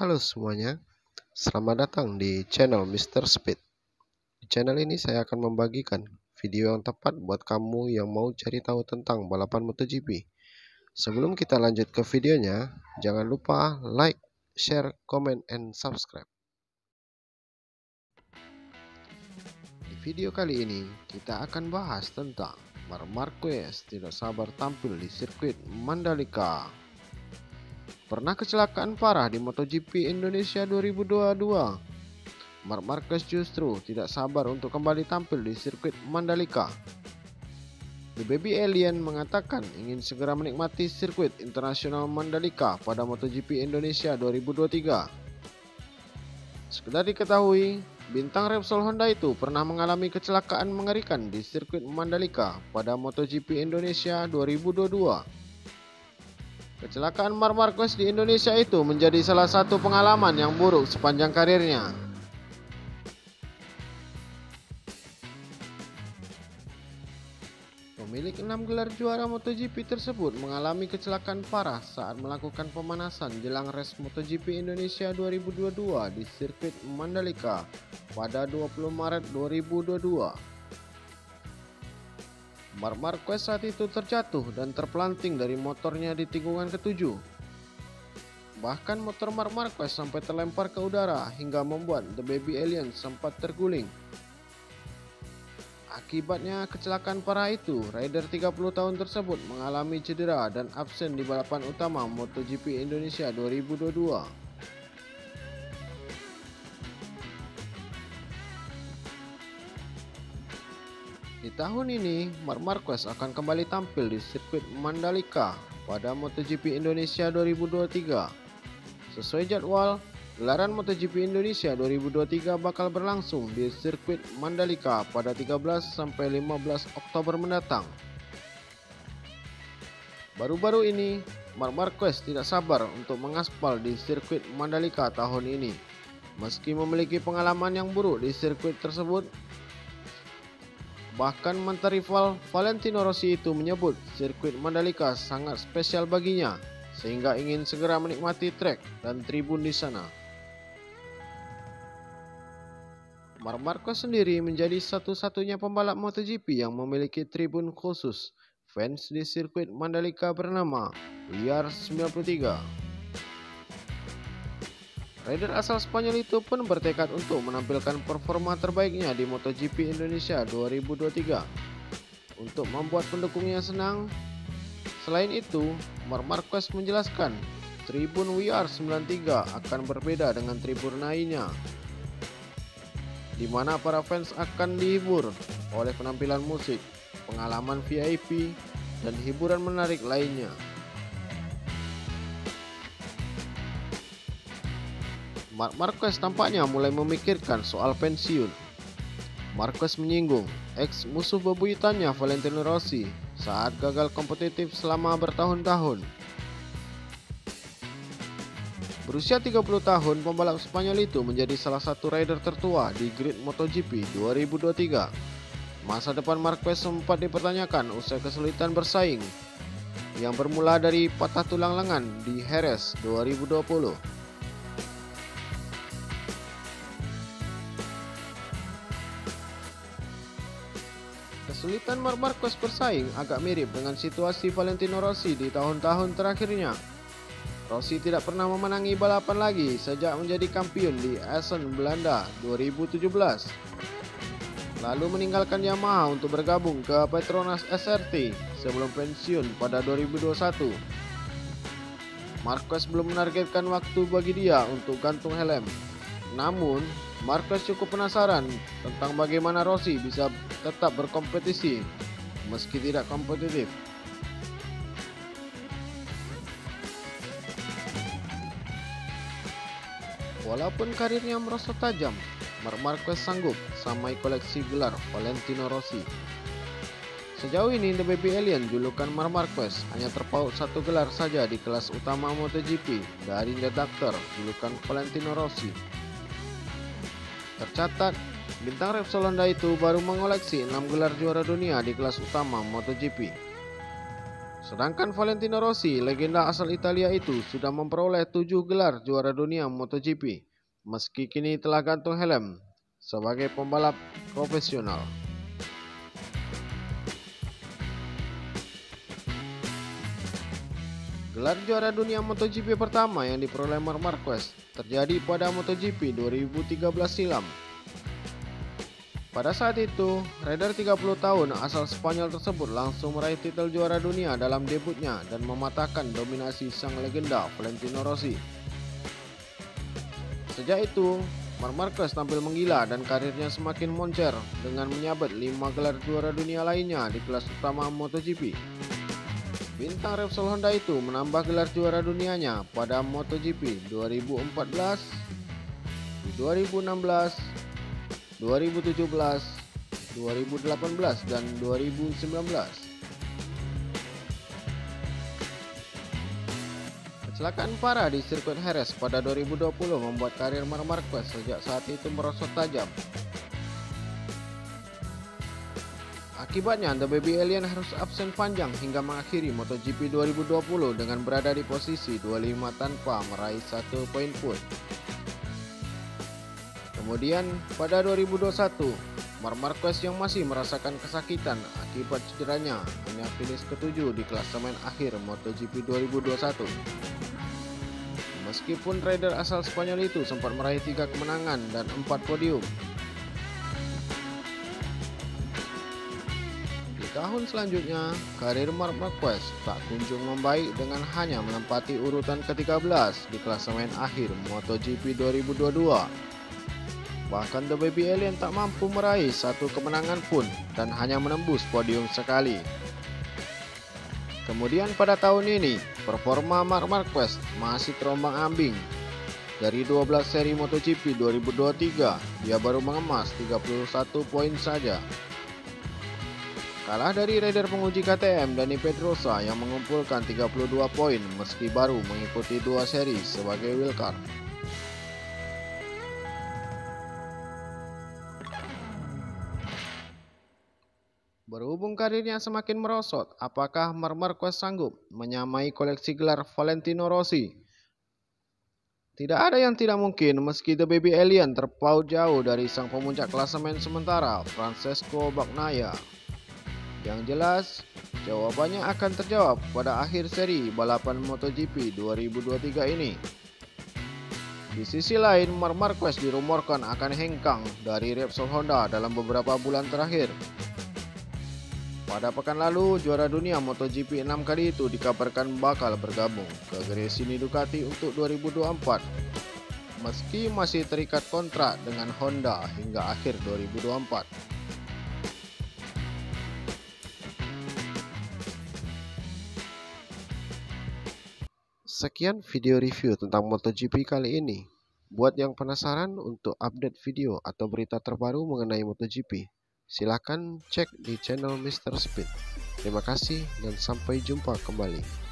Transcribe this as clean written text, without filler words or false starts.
Halo semuanya, selamat datang di channel Mr. Speed. Di channel ini saya akan membagikan video yang tepat buat kamu yang mau cari tahu tentang balapan MotoGP. Sebelum kita lanjut ke videonya, jangan lupa like, share, comment, and subscribe. Di video kali ini, kita akan bahas tentang Marc Marquez tidak sabar tampil di sirkuit Mandalika. Pernah kecelakaan parah di MotoGP Indonesia 2022. Marc Marquez justru tidak sabar untuk kembali tampil di sirkuit Mandalika. The Baby Alien mengatakan ingin segera menikmati sirkuit internasional Mandalika pada MotoGP Indonesia 2023. Sekedar diketahui, bintang Repsol Honda itu pernah mengalami kecelakaan mengerikan di sirkuit Mandalika pada MotoGP Indonesia 2022. Kecelakaan Marc Marquez di Indonesia itu menjadi salah satu pengalaman yang buruk sepanjang karirnya. Pemilik 6 gelar juara MotoGP tersebut mengalami kecelakaan parah saat melakukan pemanasan jelang race MotoGP Indonesia 2022 di sirkuit Mandalika pada 20 Maret 2022. Marc Marquez saat itu terjatuh dan terpelanting dari motornya di tikungan ke-7. Bahkan motor Marc Marquez sampai terlempar ke udara hingga membuat The Baby Alien sempat terguling. Akibatnya kecelakaan parah itu, rider 30 tahun tersebut mengalami cedera dan absen di balapan utama MotoGP Indonesia 2022. Di tahun ini, Marc Marquez akan kembali tampil di sirkuit Mandalika pada MotoGP Indonesia 2023. Sesuai jadwal, gelaran MotoGP Indonesia 2023 bakal berlangsung di sirkuit Mandalika pada 13-15 Oktober mendatang. Baru-baru ini, Marc Marquez tidak sabar untuk mengaspal di sirkuit Mandalika tahun ini. Meski memiliki pengalaman yang buruk di sirkuit tersebut, bahkan mantan rival Valentino Rossi itu menyebut sirkuit Mandalika sangat spesial baginya, sehingga ingin segera menikmati trek dan tribun di sana. Marc Marquez sendiri menjadi satu-satunya pembalap MotoGP yang memiliki tribun khusus fans di sirkuit Mandalika bernama WR93. Rider asal Spanyol itu pun bertekad untuk menampilkan performa terbaiknya di MotoGP Indonesia 2023 untuk membuat pendukungnya senang. Selain itu, Marc Marquez menjelaskan tribun WR93 akan berbeda dengan tribun lainnya, di mana para fans akan dihibur oleh penampilan musik, pengalaman VIP, dan hiburan menarik lainnya. Marc Marquez tampaknya mulai memikirkan soal pensiun. Marquez menyinggung ex-musuh bebuyutannya Valentino Rossi saat gagal kompetitif selama bertahun-tahun. Berusia 30 tahun, pembalap Spanyol itu menjadi salah satu rider tertua di grid MotoGP 2023. Masa depan Marquez sempat dipertanyakan usai kesulitan bersaing yang bermula dari patah tulang lengan di Jerez 2020. Kesulitan Marc Marquez bersaing agak mirip dengan situasi Valentino Rossi di tahun-tahun terakhirnya. Rossi tidak pernah memenangi balapan lagi sejak menjadi kampiun di Essen, Belanda 2017. Lalu meninggalkan Yamaha untuk bergabung ke Petronas SRT sebelum pensiun pada 2021. Marquez belum menargetkan waktu bagi dia untuk gantung helm. Namun, Marquez cukup penasaran tentang bagaimana Rossi bisa tetap berkompetisi meski tidak kompetitif. Walaupun karirnya merosot tajam, Marc Marquez sanggup samai koleksi gelar Valentino Rossi. Sejauh ini The Baby Alien julukan Marc Marquez hanya terpaut satu gelar saja di kelas utama MotoGP dari The Doctor julukan Valentino Rossi. Tercatat, bintang Repsol Honda itu baru mengoleksi 6 gelar juara dunia di kelas utama MotoGP. Sedangkan Valentino Rossi, legenda asal Italia itu, sudah memperoleh 7 gelar juara dunia MotoGP, meski kini telah gantung helm sebagai pembalap profesional. Gelar juara dunia MotoGP pertama yang diperoleh Marc Marquez terjadi pada MotoGP 2013 silam. Pada saat itu, rider 30 tahun asal Spanyol tersebut langsung meraih titel juara dunia dalam debutnya dan mematahkan dominasi sang legenda Valentino Rossi. Sejak itu, Marc Marquez tampil menggila dan karirnya semakin moncer dengan menyabet 5 gelar juara dunia lainnya di kelas utama MotoGP. Bintang Repsol Honda itu menambah gelar juara dunianya pada MotoGP 2014, 2016, 2017, 2018, dan 2019. Kecelakaan parah di sirkuit Jerez pada 2020 membuat karir Marc Marquez sejak saat itu merosot tajam. Akibatnya, The Baby Alien harus absen panjang hingga mengakhiri MotoGP 2020 dengan berada di posisi 25 tanpa meraih 1 poin pun. Kemudian pada 2021, Marc Marquez yang masih merasakan kesakitan akibat cederanya hanya finish ke-7 di klasemen akhir MotoGP 2021. Meskipun rider asal Spanyol itu sempat meraih 3 kemenangan dan 4 podium. Di tahun selanjutnya, karir Marc Marquez tak kunjung membaik dengan hanya menempati urutan ke-13 di klasemen akhir MotoGP 2022. Bahkan The Baby Alien tak mampu meraih 1 kemenangan pun dan hanya menembus podium sekali. Kemudian pada tahun ini, performa Marc Marquez masih terombang-ambing. Dari 12 seri MotoGP 2023, dia baru mengemas 31 poin saja. Kalah dari rider penguji KTM Dani Pedrosa yang mengumpulkan 32 poin meski baru mengikuti 2 seri sebagai wildcard. Berhubung karirnya semakin merosot, apakah Marc Marquez sanggup menyamai koleksi gelar Valentino Rossi? Tidak ada yang tidak mungkin meski The Baby Alien terpaut jauh dari sang pemuncak klasemen sementara, Francesco Bagnaia. Yang jelas, jawabannya akan terjawab pada akhir seri balapan MotoGP 2023 ini. Di sisi lain, Marc Marquez dirumorkan akan hengkang dari Repsol Honda dalam beberapa bulan terakhir. Pada pekan lalu, juara dunia MotoGP 6 kali itu dikabarkan bakal bergabung ke Gresini Ducati untuk 2024, meski masih terikat kontrak dengan Honda hingga akhir 2024. Sekian video review tentang MotoGP kali ini. Buat yang penasaran untuk update video atau berita terbaru mengenai MotoGP, silakan cek di channel Mr. Speed. Terima kasih dan sampai jumpa kembali.